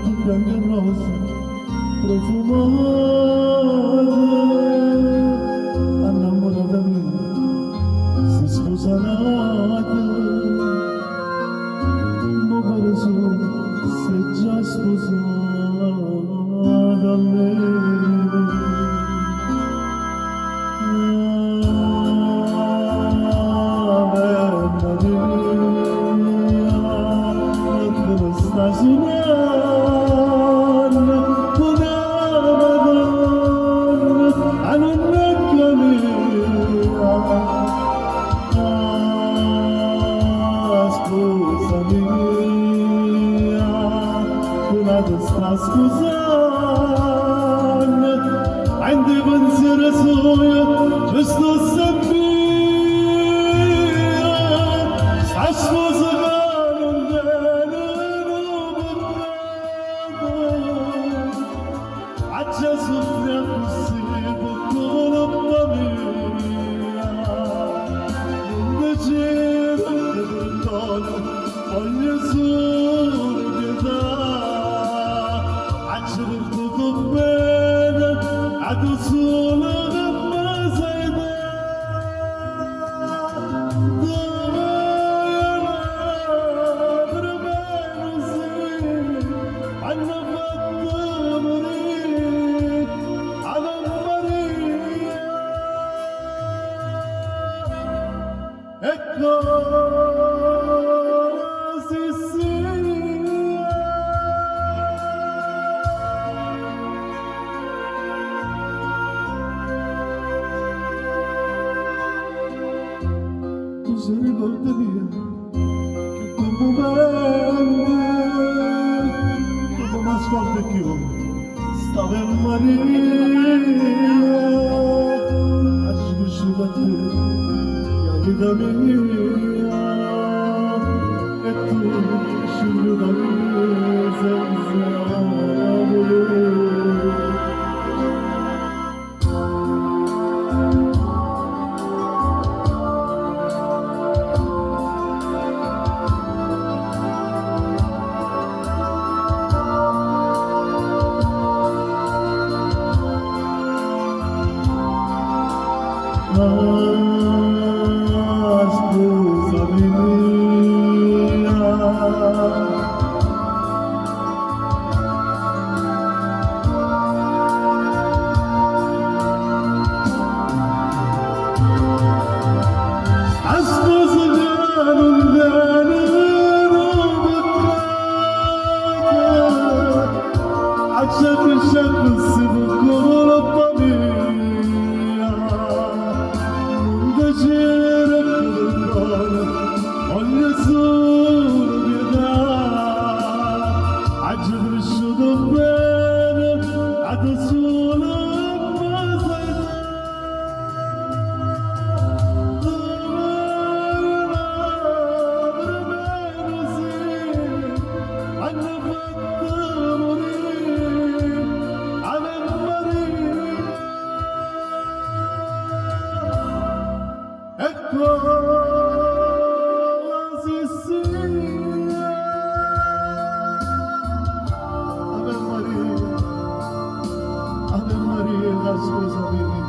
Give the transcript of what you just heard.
tu piange rosa profumata, innamoratami si sposa nata, ma per su sei già sposata a me. Scusami, عندي بنزر سويا جسد السبيع عشق صغار دانو بقرابو عجز في نفسي بكل الطبيعة بجيب الدول واليسور كذا عجبت ضبينا عدو صولة ما زيدا ضاينا برمان وزين عنا فضل مريد على المريد اكاسي السين se ricordaria che quel momento dopo mi ascolta più stavo in Maria oggi conosciuta a te la vita mia e tu scegli da me senza volere. Scusami mia, asposa non venero beccata, accetti così con la famiglia. Voglio solo pietà, aggiungo vissuto bene, a te solo hanno fatto morire Ave Maria. Ecco Ave Maria, scusami.